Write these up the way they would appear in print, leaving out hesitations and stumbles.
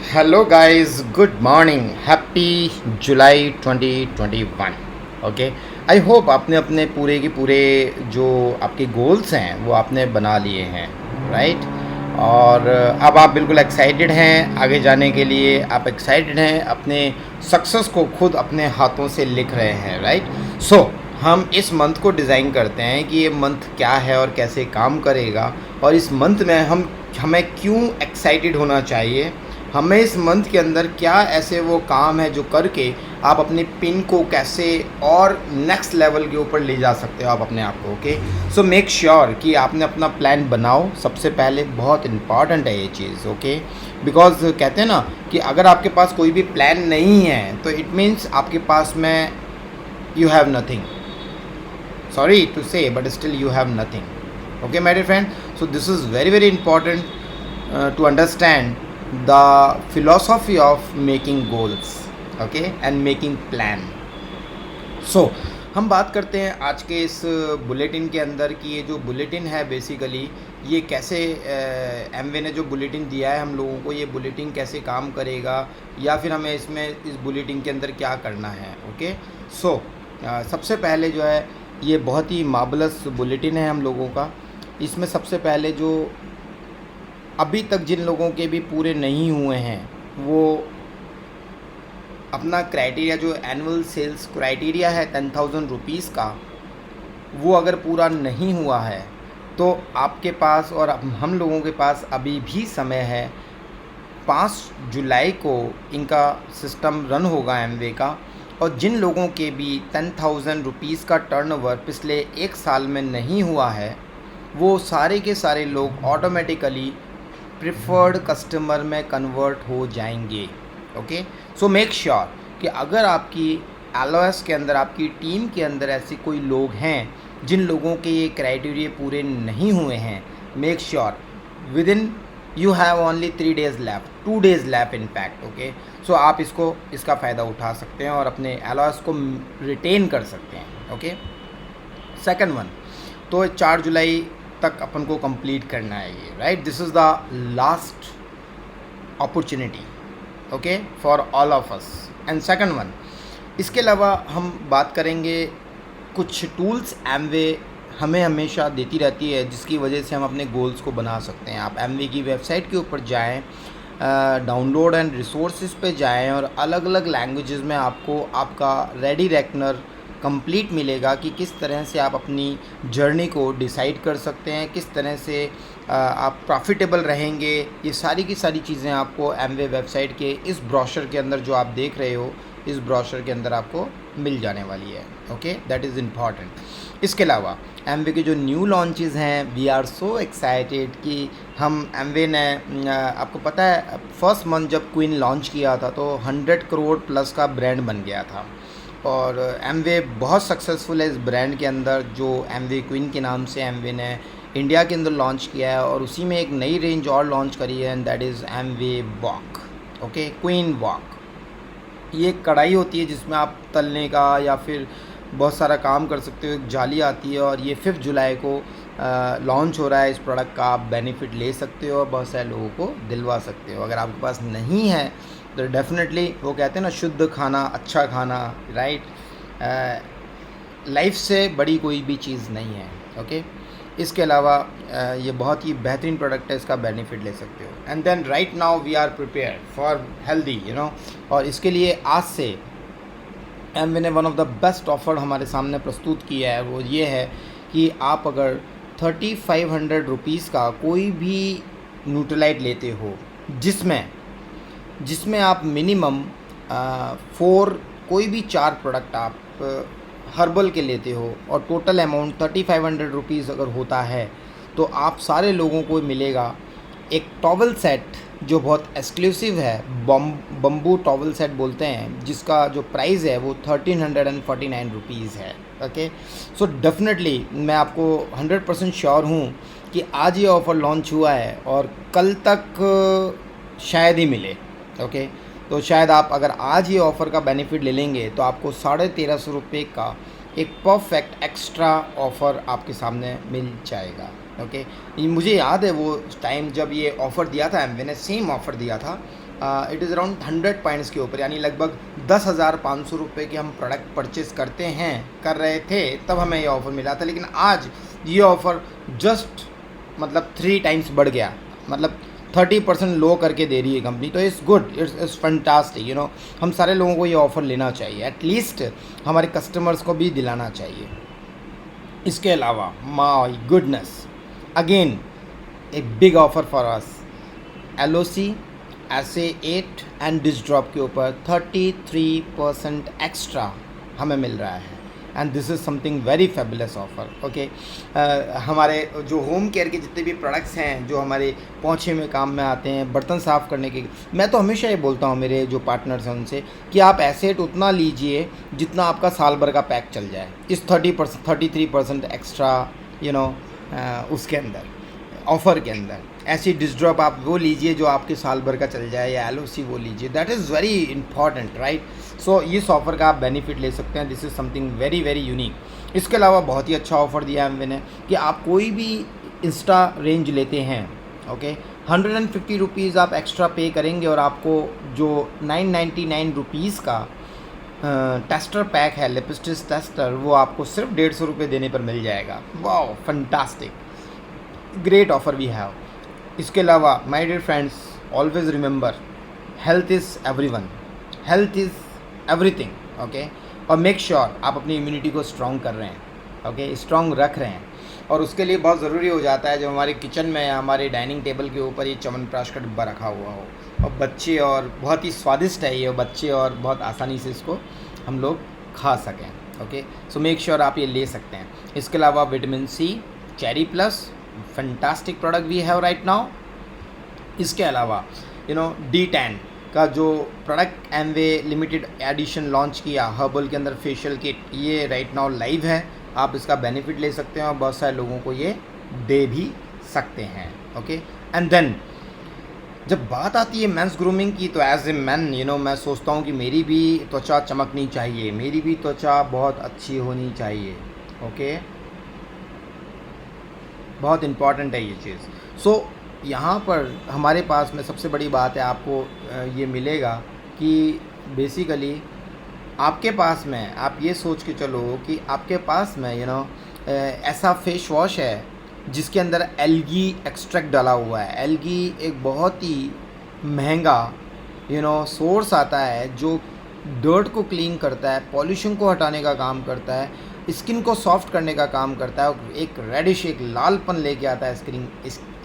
Hello guys, good morning, happy July 2021। Okay, I hope आपने अपने पूरे के पूरे जो आपके गोल्स हैं वो आपने बना लिए हैं, राइट। और अब आप बिल्कुल एक्साइटेड हैं आगे जाने के लिए। आप एक्साइटेड हैं, अपने सक्सेस को खुद अपने हाथों से लिख रहे हैं, राइट। सो हम इस मंथ को डिज़ाइन करते हैं कि ये मंथ क्या है और कैसे काम करेगा, और इस मंथ में हमें क्यों एक्साइटेड होना चाहिए। हमें इस मंथ के अंदर क्या ऐसे वो काम है जो करके आप अपनी पिन को कैसे और नेक्स्ट लेवल के ऊपर ले जा सकते हो आप अपने आप को। ओके, सो मेक श्योर कि आपने अपना प्लान बनाओ। सबसे पहले बहुत इंपॉर्टेंट है ये चीज़। ओके, बिकॉज कहते हैं ना कि अगर आपके पास कोई भी प्लान नहीं है तो इट मीन्स आपके पास में you have nothing. Sorry to say but still you have nothing. Okay my dear friend, so this is very very important to understand the philosophy of making goals, okay, and making plan. So हम बात करते हैं आज के इस bulletin के अंदर कि ये जो बुलेटिन है बेसिकली ये कैसे एमवे ने जो बुलेटिन दिया है हम लोगों को, ये बुलेटिन कैसे काम करेगा या फिर हमें इसमें इस बुलेटिन के अंदर क्या करना है। ओके, सो सबसे पहले जो है ये बहुत ही मार्वलस बुलेटिन है हम लोगों का। इसमें सबसे पहले जो अभी तक जिन लोगों के भी पूरे नहीं हुए हैं वो अपना क्राइटेरिया जो एनुअल सेल्स क्राइटेरिया है 10,000 रुपीज़ का, वो अगर पूरा नहीं हुआ है तो आपके पास और हम लोगों के पास अभी भी समय है। 5 जुलाई को इनका सिस्टम रन होगा एमवे का, और जिन लोगों के भी 10,000 रुपीज़ का टर्नओवर पिछले 1 साल में नहीं हुआ है वो सारे के सारे लोग ऑटोमेटिकली प्रिफर्ड कस्टमर में कन्वर्ट हो जाएंगे। ओके, सो मेक श्योर कि अगर आपकी एलओएस के अंदर आपकी टीम के अंदर ऐसे कोई लोग हैं जिन लोगों के ये क्राइटेरिया पूरे नहीं हुए हैं, make sure within you have only 3 days left, 2 days left in fact. Okay, so आप इसका फ़ायदा उठा सकते हैं और अपने एलओएस को रिटेन कर सकते हैं। ओके, सेकंड वन, तो 4 जुलाई तक अपन को कंप्लीट करना है ये, right. This is the last opportunity, okay, for all of us. And second one, इसके अलावा हम बात करेंगे कुछ टूल्स एमवे हमें हमेशा देती रहती है जिसकी वजह से हम अपने गोल्स को बना सकते हैं। आप एमवे की वेबसाइट के ऊपर जाएं, डाउनलोड एंड रिसोर्सेज पे जाएं, और अलग अलग लैंग्वेजेस में आपको आपका रेडी रेकनर कंप्लीट मिलेगा कि किस तरह से आप अपनी जर्नी को डिसाइड कर सकते हैं, किस तरह से आप प्रॉफिटेबल रहेंगे। ये सारी की सारी चीज़ें आपको एमवे वेबसाइट के इस ब्रोशर के अंदर जो आप देख रहे हो, इस ब्रोशर के अंदर आपको मिल जाने वाली है। Okay, that is important. इसके अलावा एमवे के जो न्यू लॉन्चेस हैं, वी आर सो एक्साइटेड कि हम एमवे ने आपको पता है फर्स्ट मंथ जब क्वीन लॉन्च किया था तो 100 करोड़ प्लस का ब्रांड बन गया था, और एमवे बहुत सक्सेसफुल है इस ब्रांड के अंदर जो एमवे क्वीन के नाम से एमवे ने इंडिया के अंदर लॉन्च किया है, और उसी में एक नई रेंज और लॉन्च करी है and that is Amway walk. Okay, queen walk ये एक कढ़ाई होती है जिसमें आप तलने का या फिर बहुत सारा काम कर सकते हो। एक जाली आती है और ये 5 जुलाई को लॉन्च हो रहा है। इस प्रोडक्ट का आप बेनिफिट ले सकते हो और बहुत सारे लोगों को दिलवा सकते हो। अगर आपके पास नहीं है तो डेफिनेटली वो कहते हैं ना, शुद्ध खाना अच्छा खाना, राइट। लाइफ से बड़ी कोई भी चीज़ नहीं है। ओके, इसके अलावा ये बहुत ही बेहतरीन प्रोडक्ट है, इसका बेनिफिट ले सकते हो। And then right now we are prepare for healthy, you know, और इसके लिए आज से एमवे ने one of the best offer हमारे सामने प्रस्तुत किया है। वो ये है कि आप अगर 3500 रुपीज़ का कोई भी न्यूट्रलाइट लेते हो जिसमें आप मिनिमम 4 कोई भी 4 प्रोडक्ट आप हर्बल के लेते हो और टोटल अमाउंट 3500 रुपीज़ अगर होता है तो आप सारे लोगों को मिलेगा एक टॉवल सेट जो बहुत एक्सक्लूसिव है, बम्बू टॉवल सेट बोलते हैं, जिसका जो प्राइस है वो 1349 रुपीज़ है। ओके, सो डेफिनेटली मैं आपको 100% श्योर हूँ कि आज ये ऑफ़र लॉन्च हुआ है और कल तक शायद ही मिले। ओके, तो शायद आप अगर आज ये ऑफ़र का बेनिफिट ले लेंगे तो आपको 1350 रुपये का एक परफेक्ट एक्स्ट्रा ऑफ़र आपके सामने मिल जाएगा। ओके, मुझे याद है वो टाइम जब ये ऑफ़र दिया था एमवे ने, सेम ऑफ़र दिया था। इट इज़ अराउंड 100 पॉइंट्स के ऊपर, यानी लगभग 10,500 रुपये की हम प्रोडक्ट परचेज़ कर रहे थे, तब हमें ये ऑफ़र मिला था। लेकिन आज ये ऑफ़र जस्ट मतलब 3 टाइम्स बढ़ गया, मतलब 30% लो करके दे रही है कंपनी। तो it's good, it's fantastic, you know. हम सारे लोगों को ये ऑफ़र लेना चाहिए, एटलीस्ट हमारे कस्टमर्स को भी दिलाना चाहिए। इसके अलावा my goodness, again a big offer for us, LOC SA8 and this drop के ऊपर 33% एक्स्ट्रा हमें मिल रहा है, and this is something very fabulous offer. Okay, हमारे जो होम केयर के जितने भी प्रोडक्ट्स हैं जो हमारे पोंछे में काम में आते हैं, बर्तन साफ़ करने के, मैं तो हमेशा ये बोलता हूँ मेरे जो पार्टनर्स हैं उनसे कि आप एसेट उतना लीजिए जितना आपका साल भर का पैक चल जाए, इस 33% एक्स्ट्रा, यू नो, उसके अंदर ऑफ़र के अंदर। ऐसी डिस ड्रॉप आप वो लीजिए जो आपके साल भर का चल जाए, या LOC वो लीजिए, that is very important, right. So इस ऑफ़र का आप बेनिफिट ले सकते हैं, this is something very very unique. इसके अलावा बहुत ही अच्छा ऑफ़र दिया है मैंने कि आप कोई भी इंस्टा रेंज लेते हैं, ओके, 150 रुपीज़ आप एक्स्ट्रा पे करेंगे और आपको जो 999 रुपीज़ का टेस्टर पैक है, लिपस्टिक टेस्टर, वो आपको सिर्फ 150 रुपये देने पर मिल जाएगा। Wow, fantastic, great offer we have. इसके अलावा my dear friends, always remember, health is everyone, health is everything, okay. और मेक श्योर आप अपनी इम्यूनिटी को स्ट्रॉन्ग कर रहे हैं, ओके, स्ट्रॉन्ग रख रहे हैं। और उसके लिए बहुत ज़रूरी हो जाता है जब हमारे किचन में या हमारे डाइनिंग टेबल के ऊपर ये च्यवनप्राश का डिब्बा रखा हुआ हो, और बच्चे, और बहुत ही स्वादिष्ट है ये, बच्चे और बहुत आसानी से इसको हम लोग खा सकें, ओके। सो मेक श्योर आप ये ले सकते हैं। इसके अलावा vitamin C, cherry plus, fantastic product we have right now. इसके अलावा यू नो D10 का जो product Amway limited edition launch किया हर्बल के अंदर, फेशियल किट, ये राइट नाउ लाइव है, आप इसका बेनिफिट ले सकते हैं और बहुत सारे लोगों को ये दे भी सकते हैं, ओके। एंड देन जब बात आती है मेंस ग्रूमिंग की, तो as a man, you know, मैं सोचता हूँ कि मेरी भी त्वचा चमकनी चाहिए, मेरी भी त्वचा बहुत अच्छी होनी चाहिए, ओके। बहुत इम्पॉर्टेंट है ये चीज़। सो यहाँ पर हमारे पास में सबसे बड़ी बात है, आपको ये मिलेगा कि बेसिकली आपके पास में, आप ये सोच के चलो कि आपके पास में, यू नो, ऐसा फेस वॉश है जिसके अंदर एल्गी एक्सट्रैक्ट डाला हुआ है। एल्गी एक बहुत ही महंगा, यू नो, सोर्स आता है जो डर्ट को क्लीन करता है, पॉल्यूशन को हटाने का काम करता है, स्किन को सॉफ्ट करने का काम करता है, और एक रेडिश, एक लालपन लेके आता है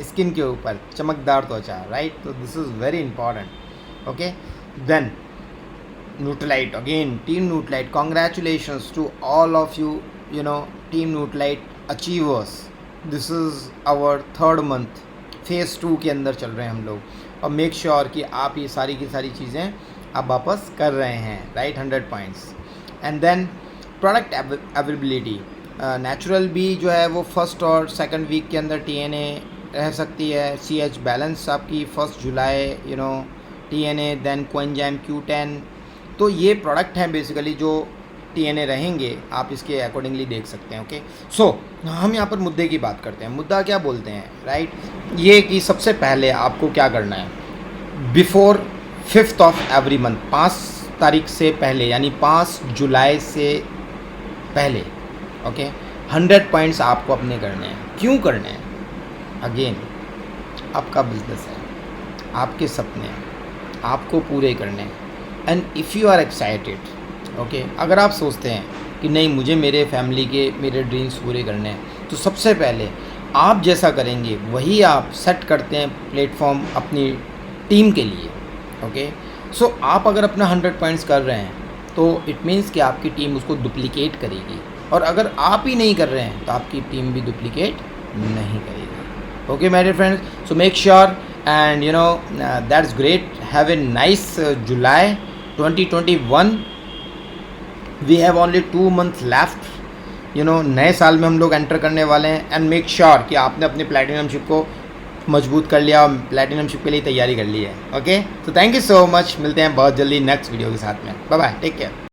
स्किन के ऊपर, चमकदार त्वचा, राइट। तो this is very important, okay. Then Nutrilite, again team Nutrilite, congratulations to all of you, you know, team Nutrilite achievers. This is our 3rd month, phase 2 के अंदर चल रहे हैं हम लोग, और मेक श्योर कि आप ये सारी की सारी चीज़ें आप वापस कर रहे हैं, right, 100 points. And then product availability, natural भी जो है वो 1st और 2nd वीक के अंदर TNA रह सकती है। CH बैलेंस आपकी 1 जुलाई, you know, TNA, then coenzyme Q10। तो ये प्रोडक्ट हैं बेसिकली जो TNA रहेंगे, आप इसके अकॉर्डिंगली देख सकते हैं, ओके। सो हम यहाँ पर मुद्दे की बात करते हैं। मुद्दा क्या बोलते हैं, राइट, ये कि सबसे पहले आपको क्या करना है, before 5th of every month, 5 तारीख से पहले, यानी 5 जुलाई से पहले, ओके, 100 पॉइंट्स आपको अपने करने हैं। क्यों करने हैं? अगेन आपका बिजनेस है, आपके सपने आपको पूरे करने हैं, and if you are excited, okay, अगर आप सोचते हैं कि नहीं मुझे मेरे फैमिली के मेरे ड्रीम्स पूरे करने हैं, तो सबसे पहले आप जैसा करेंगे वही आप सेट करते हैं प्लेटफॉर्म अपनी टीम के लिए, ओके। सो आप अगर अपना 100 पॉइंट्स कर रहे हैं तो इट मीन्स कि आपकी टीम उसको डुप्लीकेट करेगी, और अगर आप ही नहीं कर रहे हैं तो आपकी टीम भी डुप्लीकेट नहीं करेगी, okay my dear friends. So make sure and you know that's great, have a nice July 2021। We have only 2 months left, you know, नए साल में हम लोग एंटर करने वाले हैं, एंड मेक श्योर कि आपने अपनी प्लैटिनमशिप को मजबूत कर लिया और प्लैटिनमशिप के लिए तैयारी कर ली है, ओके। तो थैंक यू सो मच, मिलते हैं बहुत जल्दी नेक्स्ट वीडियो के साथ में, बाय बाय, टेक केयर।